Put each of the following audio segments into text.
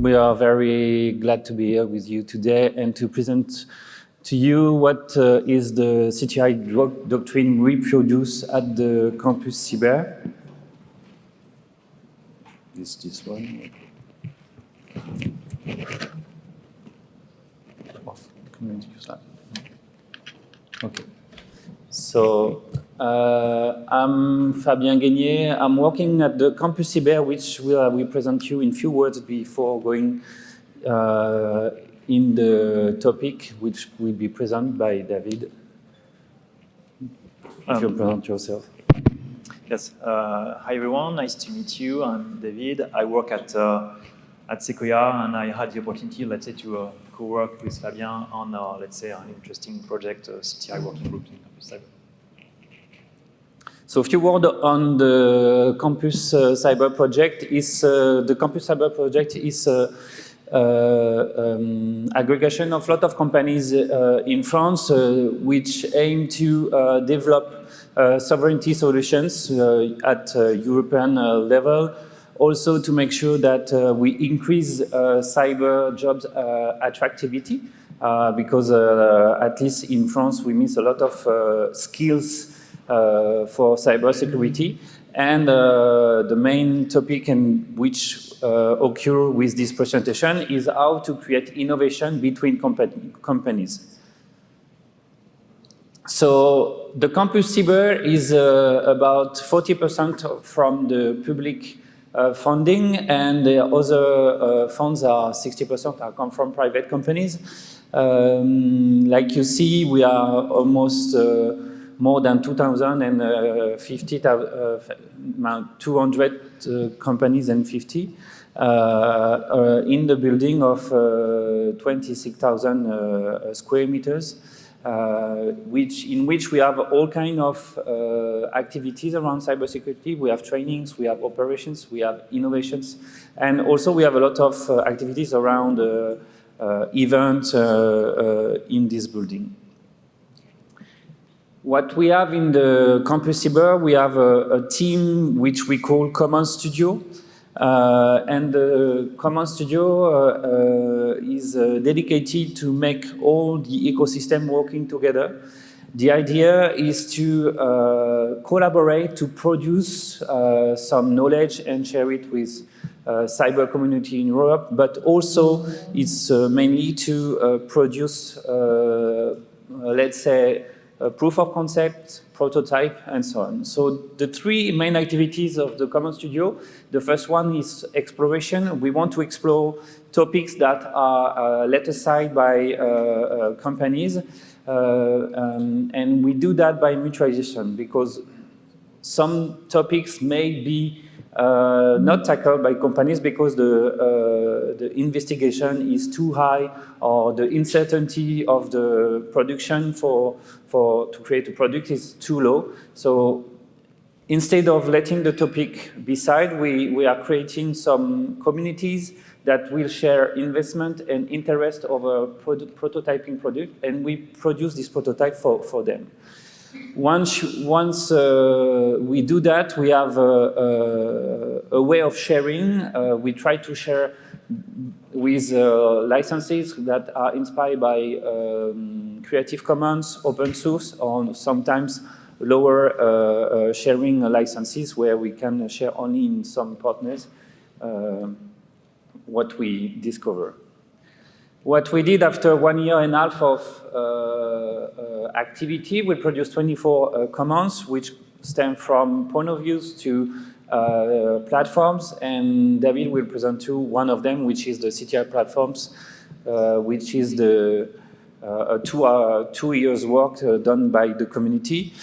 We are very glad to be here with you today and to present to you what is the CTI doctrine reproduced at the Campus Cyber. Is this one? Okay. So, I'm Fabien Gainier. I'm working at the Campus Cyber, which will present you in few words before going in the topic, which will be presented by David. If you present yourself. Yes. Hi, everyone. Nice to meet you. I'm David. I work at Sekoia, and I had the opportunity, let's say, to co-work with Fabien on, let's say, an interesting project, CTI working group in Campus Cyber. So a few words on the Campus Cyber project. The Campus Cyber project is aggregation of a lot of companies in France which aim to develop sovereignty solutions at European level. Also to make sure that we increase cyber jobs attractivity because at least in France we miss a lot of skills for cybersecurity, and the main topic in which occur with this presentation is how to create innovation between companies. So the Campus Cyber is about 40% from the public funding, and the other funds are 60% come from private companies. Like you see, we are almost more than 2,050, 200 companies and 50 in the building of 26,000 square meters, in which we have all kinds of activities around cybersecurity. We have trainings, we have operations, we have innovations, and also we have a lot of activities around events in this building. What we have in the Campus Cyber, we have a team which we call Common Studio. And the Common Studio is dedicated to make all the ecosystem working together. The idea is to collaborate to produce some knowledge and share it with cyber community in Europe, but also it's mainly to produce, let's say, a proof of concept, prototype, and so on. So the three main activities of the Common Studio, the first one is exploration. We want to explore topics that are let aside by companies, and we do that by mutualization, because some topics may be not tackled by companies because the investigation is too high, or the uncertainty of the production to create a product is too low. So instead of letting the topic beside, we are creating some communities that will share investment and interest over prototyping product, and we produce this prototype for them. Once we do that, we have a way of sharing. We try to share with licenses that are inspired by Creative Commons, open source, or sometimes lower sharing licenses where we can share only in some partners what we discover. What we did after 1.5 years of activity, we produced 24 commons, which stem from point of views to platforms, and David will present to one of them, which is the CTI platforms, which is the 2 years work done by the community.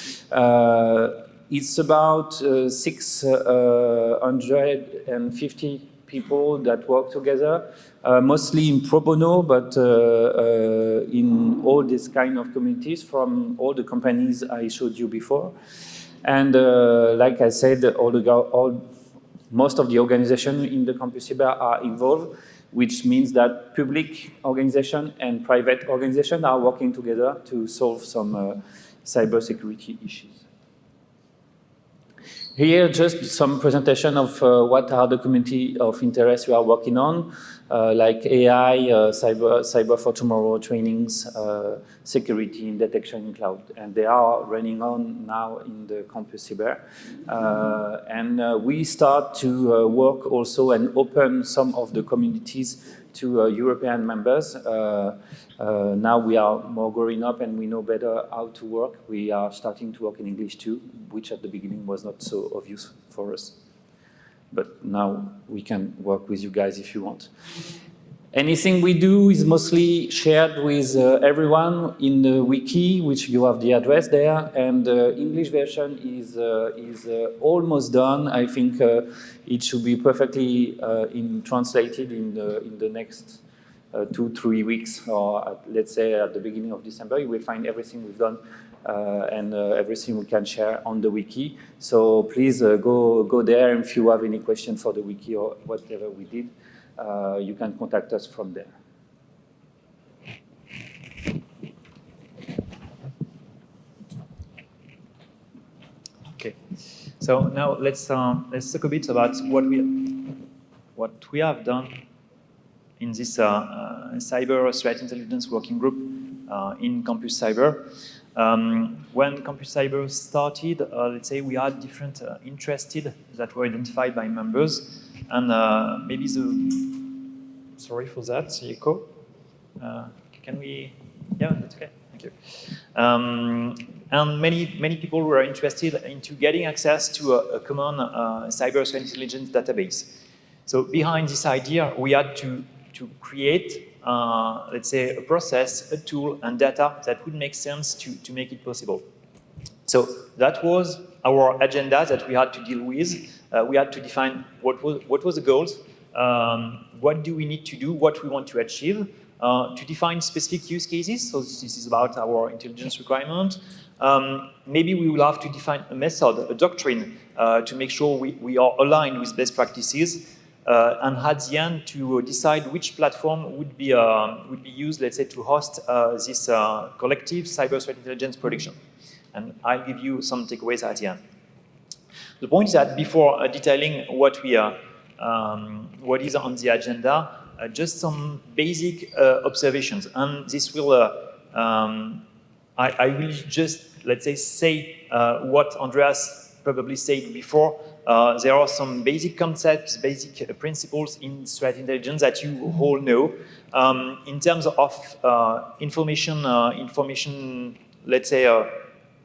It's about 650 people that work together, mostly in pro bono, but in all these kind of communities from all the companies I showed you before. And like I said, most of the organizations in the Campus Cyber are involved, which means that public organizations and private organizations are working together to solve some cybersecurity issues. Here, just some presentation of what are the community of interest we are working on, like AI, cyber for tomorrow trainings, security and detection in cloud. And they are running on now in the Campus Cyber. And we start to work also and open some of the communities to European members. Now we are more growing up and we know better how to work. We are starting to work in English too, which at the beginning was not so obvious for us. But now we can work with you guys if you want. Anything we do is mostly shared with everyone in the wiki, which you have the address there, and the English version is almost done. I think it should be perfectly translated in the next 2-3 weeks, or let's say at the beginning of December. You will find everything we've done and everything we can share on the wiki. So please go there, and if you have any question for the wiki or whatever we did, you can contact us from there. Okay, so now let's talk a bit about what we have done in this cyber threat intelligence working group in Campus Cyber. When Campus Cyber started, let's say we had different interested that were identified by members. And maybe sorry for that, the echo. Can we, yeah, that's okay, thank you. And many people were interested into getting access to a common cyber threat intelligence database. So behind this idea, we had to create, let's say, a process, a tool, and data that would make sense to make it possible. So that was our agenda that we had to deal with. We had to define what was the goals, what do we need to do, what we want to achieve, to define specific use cases. So this is about our intelligence requirement. Maybe we will have to define a method, a doctrine, to make sure we are aligned with best practices, and at the end to decide which platform would be used, let's say, to host this collective cyber threat intelligence production. And I'll give you some takeaways at the end. The point is that before detailing what is on the agenda, just some basic observations, and this will I will just, let's say what Andreas probably said before. There are some basic concepts, basic principles in threat intelligence that you all know. In terms of information, let's say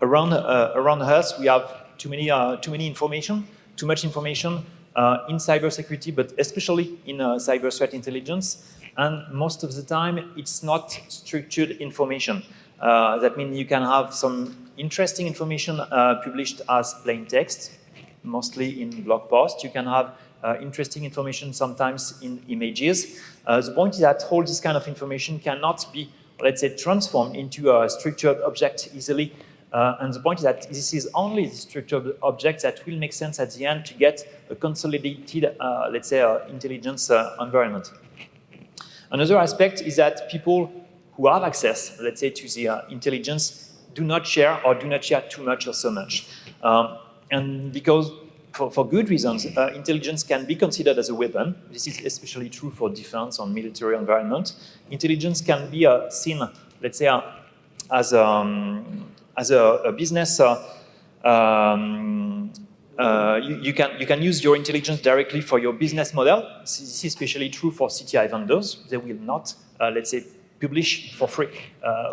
around us, we have too much information in cybersecurity, but especially in cyber threat intelligence. And most of the time, it's not structured information. That means you can have some interesting information published as plain text, mostly in blog posts. You can have interesting information sometimes in images. The point is that all this kind of information cannot be, let's say, transformed into a structured object easily. And the point is that this is only the structured object that will make sense at the end to get a consolidated, let's say, intelligence environment. Another aspect is that people who have access, let's say, to the intelligence do not share too much or so much. And because, for good reasons, intelligence can be considered as a weapon. This is especially true for defense or military environment. Intelligence can be seen, let's say, as a business. You can use your intelligence directly for your business model. This is especially true for CTI vendors. They will not, let's say, publish for free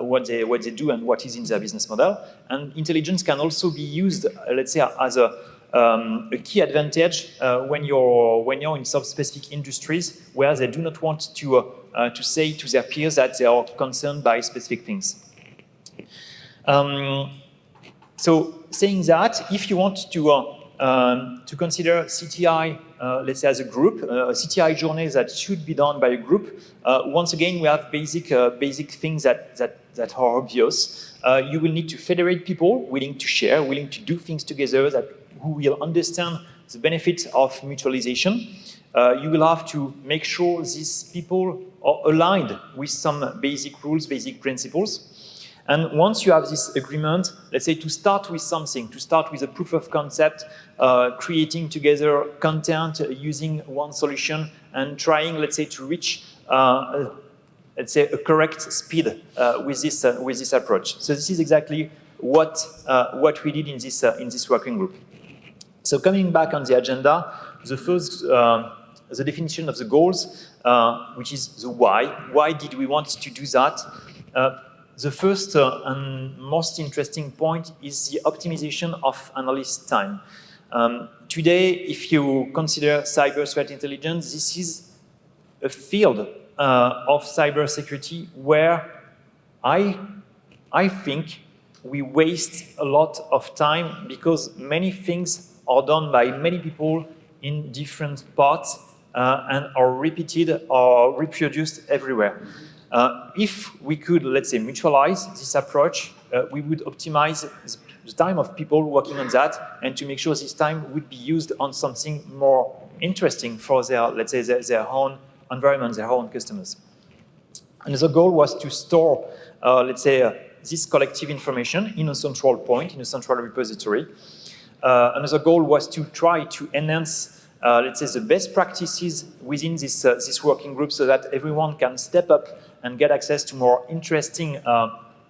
what they do and what is in their business model. And intelligence can also be used, let's say, as a key advantage when you're in some specific industries where they do not want to say to their peers that they are concerned by specific things. So saying that, if you want to consider CTI, let's say, as a group, a CTI journey that should be done by a group, once again, we have basic things that are obvious. You will need to federate people willing to share, willing to do things together, who will understand the benefits of mutualization. You will have to make sure these people are aligned with some basic rules, basic principles. And once you have this agreement, let's say to start with something, to start with a proof of concept, creating together content using one solution and trying, let's say, to reach, let's say, a correct speed with this approach. So this is exactly what we did in this working group. So coming back on the agenda, the first, the definition of the goals, which is the why. Why did we want to do that? The first and most interesting point is the optimization of analyst time. Today, if you consider cyber threat intelligence, this is a field of cybersecurity where I think we waste a lot of time because many things are done by many people in different parts and are repeated or reproduced everywhere. If we could, let's say, mutualize this approach, we would optimize the time of people working on that and to make sure this time would be used on something more interesting for their, let's say, their own environment, their own customers. And the goal was to store, let's say, this collective information in a central point, in a central repository. Another goal was to try to enhance, let's say, the best practices within this working group so that everyone can step up and get access to more interesting,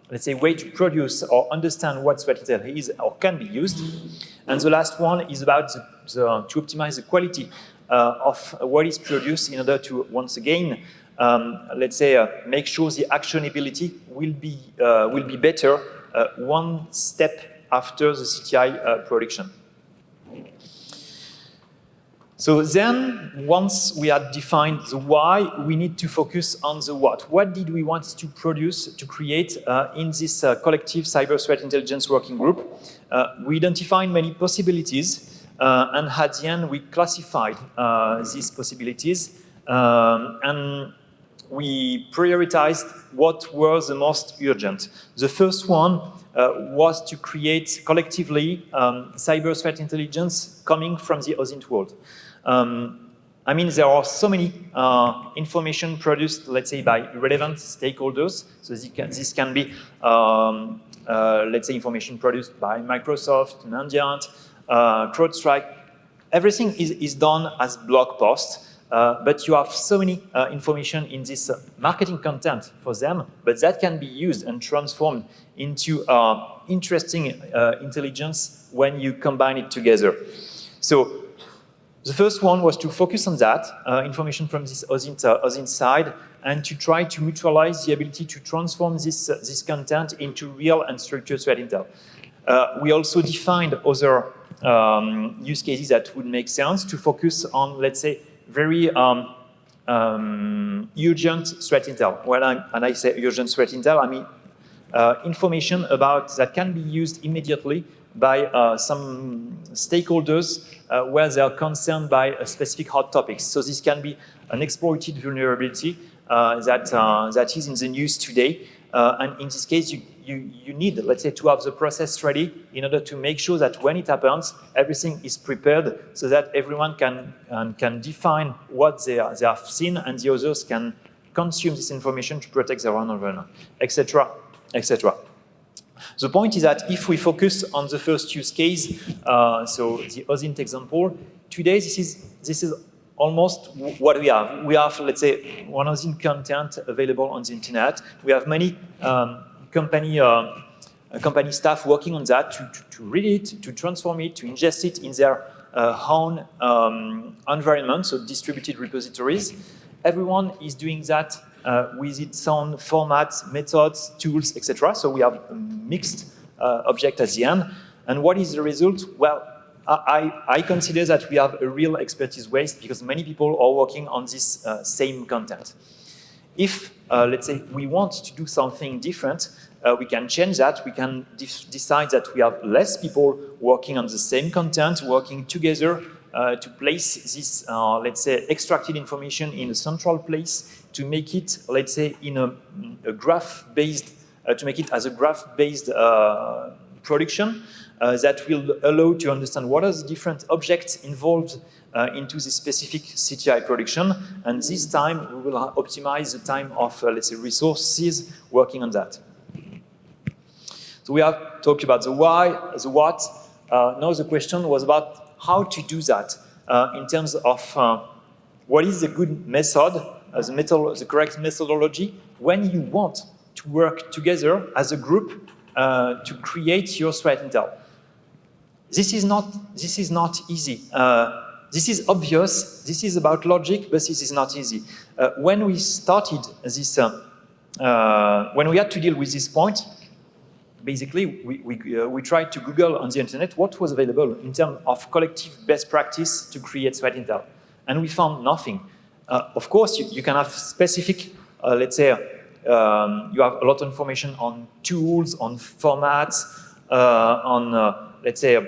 let's say, way to produce or understand what threat intel is or can be used. And the last one is about to optimize the quality of what is produced in order to, once again, let's say, make sure the actionability will be better one step after the CTI production. So then, once we had defined the why, we need to focus on the what. What did we want to produce, to create in this collective cyber threat intelligence working group? We identified many possibilities, and at the end, we classified these possibilities, and we prioritized what were the most urgent. The first one was to create collectively cyber threat intelligence coming from the OSINT world. I mean, there are so many information produced, let's say, by relevant stakeholders. So this can be, let's say, information produced by Microsoft, Mandiant, CrowdStrike. Everything is done as blog posts. But you have so many information in this marketing content for them, but that can be used and transformed into interesting intelligence when you combine it together. So the first one was to focus on that, information from this OSINT side, and to try to mutualize the ability to transform this content into real and structured threat intel. We also defined other use cases that would make sense to focus on, let's say, very urgent threat intel. When I say urgent threat intel, I mean information about that can be used immediately by some stakeholders where they are concerned by specific hot topics. So this can be an exploited vulnerability that is in the news today. And in this case, you need, let's say, to have the process ready in order to make sure that when it happens, everything is prepared so that everyone can define what they have seen and the others can consume this information to protect their own environment, etc., etc. The point is that if we focus on the first use case, so the OSINT example, today this is almost what we have. We have, let's say, one OSINT content available on the internet. We have many company staff working on that to read it, to transform it, to ingest it in their own environment, so distributed repositories. Everyone is doing that with its own formats, methods, tools, etc. So we have a mixed object at the end. And what is the result? Well, I consider that we have a real expertise waste because many people are working on this same content. If, let's say, we want to do something different, we can change that. We can decide that we have less people working on the same content, working together to place this, let's say, extracted information in a central place to make it, let's say, in a graph-based, to make it as a graph-based production that will allow to understand what are the different objects involved into this specific CTI production. And this time, we will optimize the time of, let's say, resources working on that. So we have talked about the why, the what. Now the question was about how to do that in terms of what is the good method, the correct methodology when you want to work together as a group to create your threat intel. This is not easy. This is obvious. This is about logic, but this is not easy. When we started this, when we had to deal with this point, basically we tried to Google on the internet what was available in terms of collective best practice to create threat intel, and we found nothing. Of course, you can have specific, let's say, you have a lot of information on tools, on formats, on, let's say,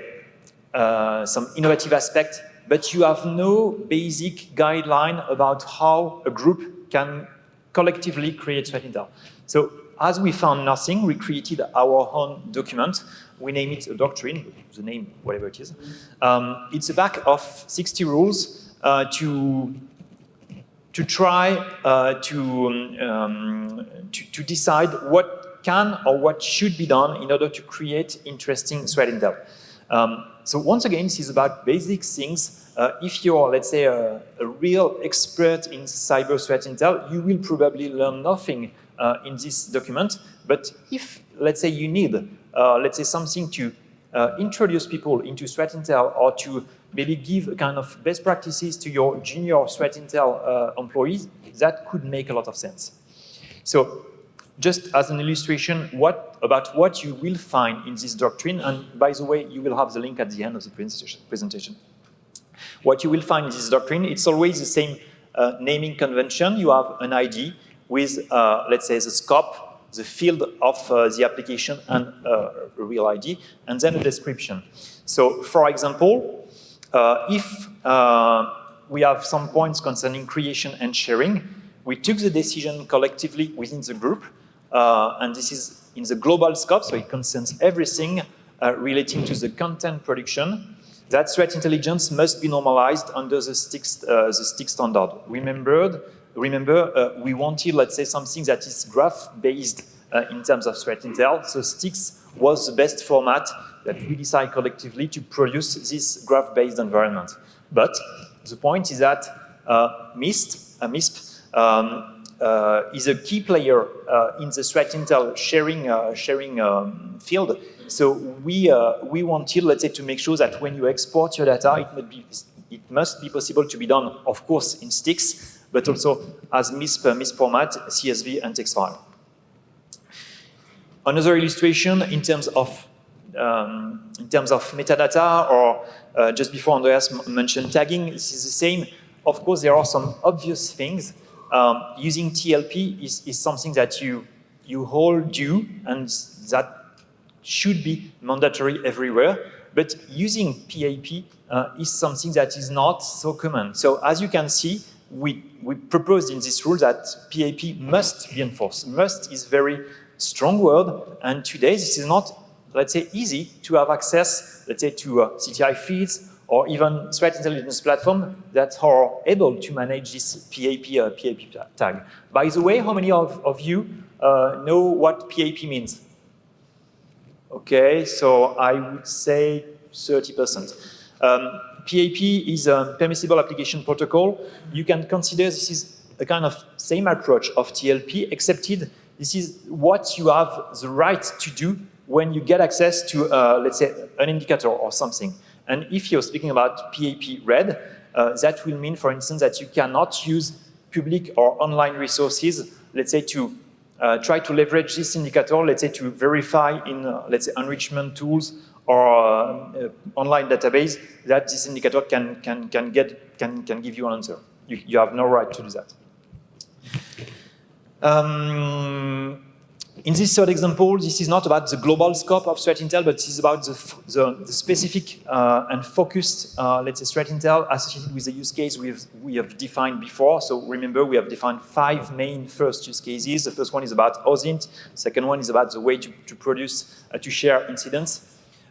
some innovative aspect, but you have no basic guideline about how a group can collectively create threat intel. So as we found nothing, we created our own document. We name it a doctrine, the name, whatever it is. It's a pack of 60 rules to try to decide what can or what should be done in order to create interesting threat intel. So once again, this is about basic things. If you're, let's say, a real expert in cyber threat intel, you will probably learn nothing in this document. But if, let's say, you need, let's say, something to introduce people into threat intel or to maybe give a kind of best practices to your junior threat intel employees, that could make a lot of sense. So just as an illustration, about what you will find in this doctrine, and by the way, you will have the link at the end of the presentation. What you will find in this doctrine, it's always the same naming convention. You have an ID with, let's say, the scope, the field of the application, and a real ID, and then a description. So, for example, if we have some points concerning creation and sharing, we took the decision collectively within the group, and this is in the global scope, so it concerns everything relating to the content production. That threat intelligence must be normalized under the STIC standard. Remember, we wanted, let's say, something that is graph-based in terms of threat intel. So STIC was the best format that we decided collectively to produce this graph-based environment. But the point is that MISP is a key player in the threat intel sharing field. So we wanted, let's say, to make sure that when you export your data, it must be possible to be done, of course, in sticks, but also as MISP format, CSV, and text file. Another illustration in terms of metadata, or just before Andreas mentioned tagging, this is the same. Of course, there are some obvious things. Using TLP is something that you all do, and that should be mandatory everywhere. But using PAP is something that is not so common. So as you can see, we proposed in this rule that PAP must be enforced. Must is very strong word, and today this is not, let's say, easy to have access, let's say, to CTI feeds or even threat intelligence platform that are able to manage this PAP tag. By the way, how many of you know what PAP means? Okay, so I would say 30%. PAP is a permissible application protocol. You can consider this is a kind of same approach of TLP, excepted this is what you have the right to do when you get access to, let's say, an indicator or something. And if you're speaking about PAP red, that will mean, for instance, that you cannot use public or online resources, let's say, to try to leverage this indicator, let's say, to verify in, let's say, enrichment tools or online database that this indicator can give you an answer. You have no right to do that. In this third example, this is not about the global scope of threat intel, but this is about the specific and focused, let's say, threat intel associated with the use case we have defined before. So remember, we have defined 5 main first use cases. The first one is about OSINT. The second one is about the way to produce, to share incidents.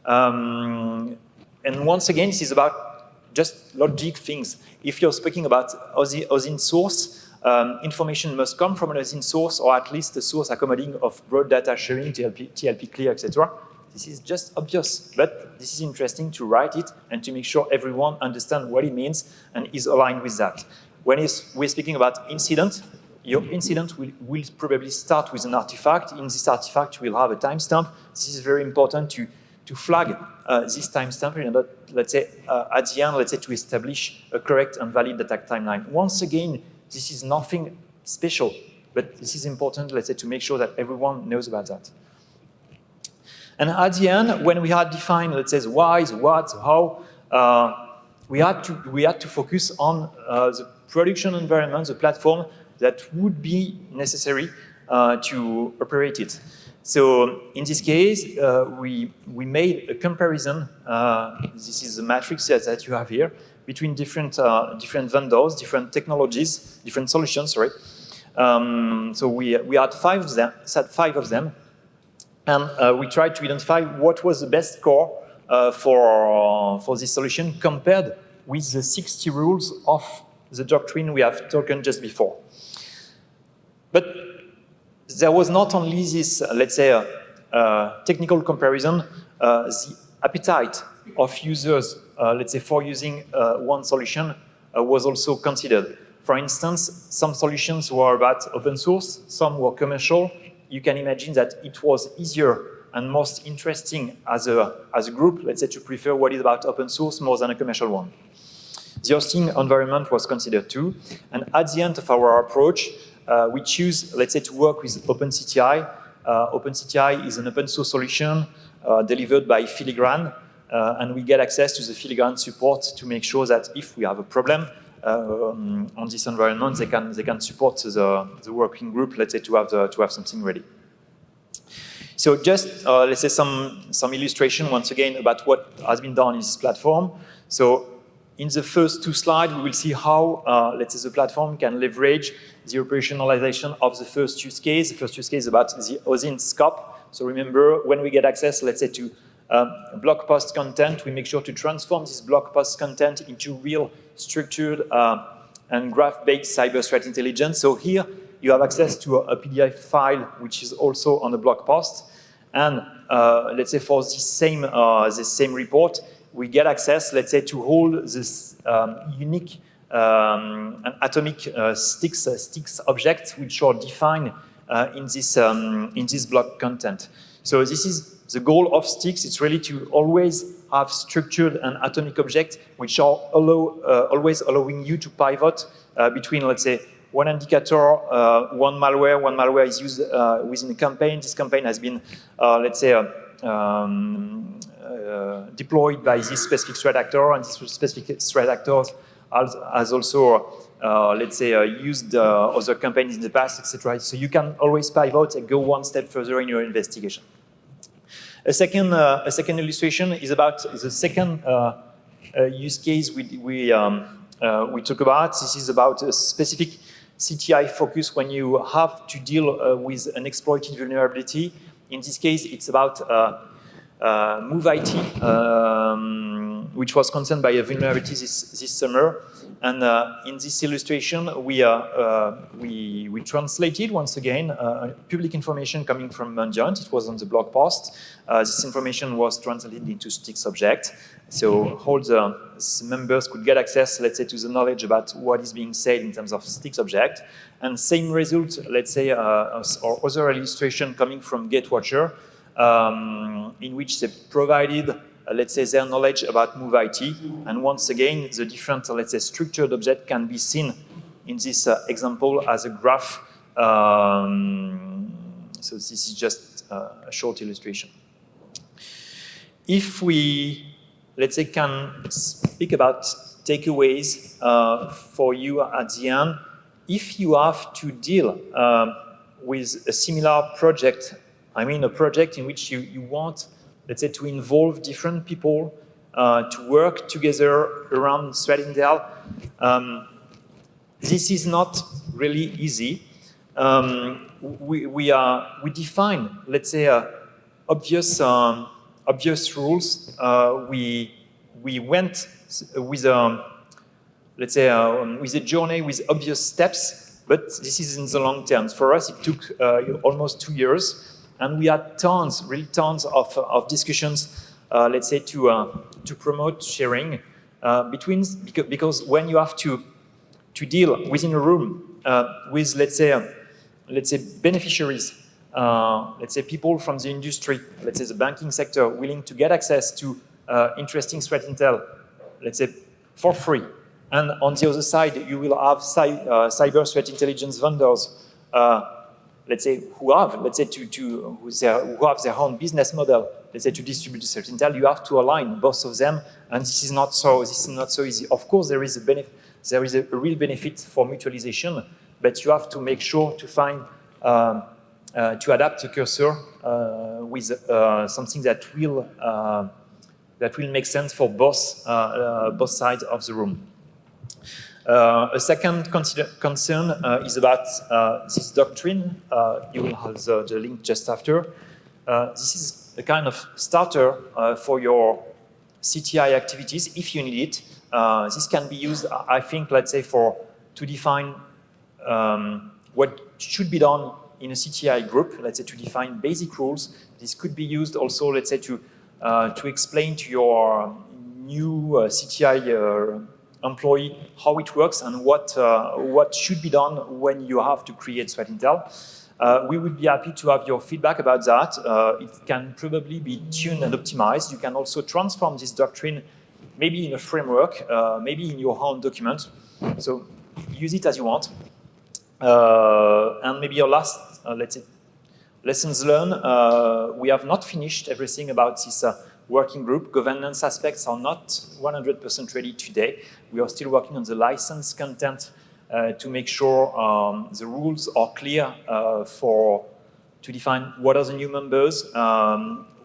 And once again, this is about just logic things. If you're speaking about OSINT source, information must come from an OSINT source, or at least a source accommodating of broad data sharing, TLP clear, etc. This is just obvious, but this is interesting to write it and to make sure everyone understands what it means and is aligned with that. When we're speaking about incident, your incident will probably start with an artifact. In this artifact, we'll have a timestamp. This is very important to flag this timestamp in order, let's say, at the end, let's say, to establish a correct and valid attack timeline. Once again, this is nothing special, but this is important, let's say, to make sure that everyone knows about that. And at the end, when we had defined, let's say, the why, the what, the how, we had to focus on the production environment, the platform that would be necessary to operate it. So in this case, we made a comparison. This is the matrix that you have here between different vendors, different technologies, different solutions. Sorry. So we had five of them. And we tried to identify what was the best score for this solution compared with the 60 rules of the doctrine we have talked just before. But there was not only this, let's say, technical comparison, the appetite of users, let's say, for using one solution was also considered. For instance, some solutions were about open source, some were commercial. You can imagine that it was easier and most interesting as a group, let's say, to prefer what is about open source more than a commercial one. The hosting environment was considered too. And at the end of our approach, we choose, let's say, to work with OpenCTI. OpenCTI is an open source solution delivered by Filigrane, and we get access to the Filigrane support to make sure that if we have a problem on this environment, they can support the working group, let's say, to have something ready. So just let's say some illustration once again about what has been done in this platform. So in the first two slides, we will see how let's say the platform can leverage the operationalization of the first use case. The first use case is about the OSINT scope. So remember, when we get access, let's say, to blog post content, we make sure to transform this blog post content into real structured and graph-based cyber threat intelligence. So here you have access to a PDF file, which is also on the blog post. And let's say for this same report, we get access, let's say, to all this unique and atomic sticks objects, which are defined in this blog content. So this is the goal of sticks. It's really to always have structured and atomic objects, which are always allowing you to pivot between, let's say, one indicator, one malware. One malware is used within a campaign. This campaign has been, let's say, deployed by this specific threat actor, and this specific threat actor has also, let's say, used other campaigns in the past, etc. So you can always pivot and go one step further in your investigation. A second illustration is about the second use case we talk about. This is about a specific CTI focus when you have to deal with an exploited vulnerability. In this case, it's about Move IT, which was concerned by a vulnerability this summer. And in this illustration, we translated, once again, public information coming from Mandiant. It was on the blog post. This information was translated into sticks object. So all the members could get access, let's say, to the knowledge about what is being said in terms of sticks object. And same result, let's say, or other illustration coming from Gatewatcher, in which they provided, let's say, their knowledge about Move IT. And once again, the different, let's say, structured object can be seen in this example as a graph. So this is just a short illustration. If we, let's say, can speak about takeaways for you at the end, if you have to deal with a similar project, I mean a project in which you want, let's say, to involve different people to work together around threat intel, this is not really easy. We define, let's say, obvious rules. We went with let's say with a journey with obvious steps, But this is in the long term. For us, it took almost 2 years, and we had tons, really tons of discussions, let's say, to promote sharing because when you have to deal within a room with, let's say beneficiaries, let's say people from the industry, let's say the banking sector, willing to get access to interesting threat intel, let's say for free. And on the other side, you will have cyber threat intelligence vendors, let's say, who have, let's say, who have their own business model, let's say, to distribute the threat intel. You have to align both of them, and this is not so easy. Of course, there is a real benefit for mutualization, but you have to make sure to find to adapt the cursor with something that will make sense for both sides of the room. A second concern is about this doctrine. You will have the link just after. This is a kind of starter for your CTI activities if you need it. This can be used, I think, let's say, to define what should be done in a CTI group, let's say, to define basic rules. This could be used also, let's say, to explain to your new CTI employee how it works and what should be done when you have to create threat intel. We would be happy to have your feedback about that. It can probably be tuned and optimized. You can also transform this doctrine maybe in a framework, maybe in your own document. So use it as you want. And maybe your last, let's say, lessons learned. We have not finished everything about this working group. Governance aspects are not 100% ready today. We are still working on the license content to make sure the rules are clear to define what are the new members,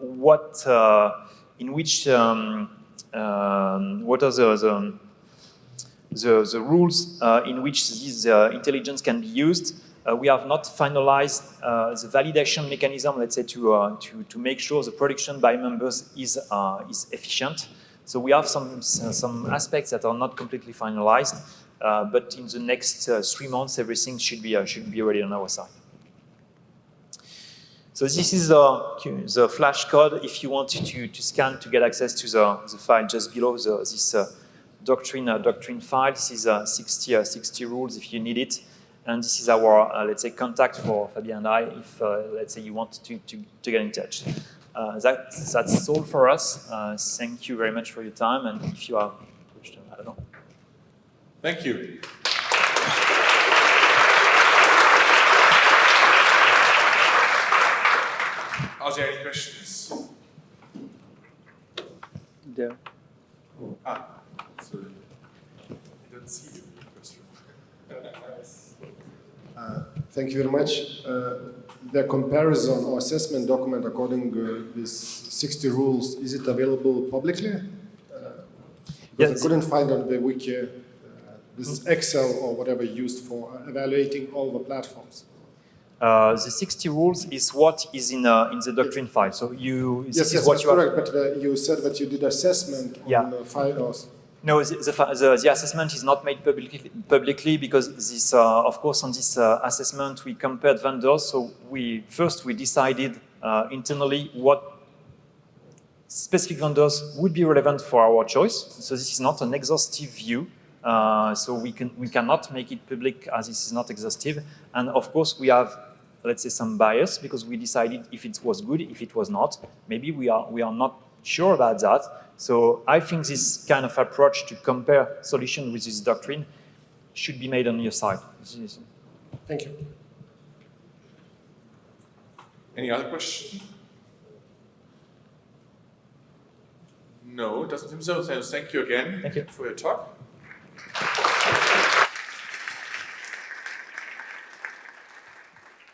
what are the rules in which this intelligence can be used. We have not finalized the validation mechanism, let's say, to make sure the production by members is efficient. So we have some aspects that are not completely finalized, but in the next 3 months, everything should be ready on our side. So this is the flash code. If you want to scan to get access to the file just below this doctrine file, this is 60 rules if you need it. And this is our, let's say, contact for Fabien and I if, let's say, you want to get in touch. That's all for us. Thank you very much for your time. And if you have a question, I don't know. Thank you. Are there any questions? There. So I don't see you. Thank you very much. The comparison or assessment document according to these 60 rules, is it available publicly? Because I couldn't find on the wiki this Excel or whatever used for evaluating all the platforms. The 60 rules is what is in the doctrine file. So Yes, that's correct. But you said that you did assessment on the files. No, the assessment is not made publicly because this, of course, on this assessment we compared vendors. So we decided internally what specific vendors would be relevant for our choice. So this is not an exhaustive view. So we cannot make it public as this is not exhaustive. And of course we have, let's say, some bias because we decided if it was good, if it was not. Maybe we are not sure about that. So I think this kind of approach to compare solution with this doctrine should be made on your side. Thank you. Any other questions? No, it doesn't seem so. So thank you again for your talk.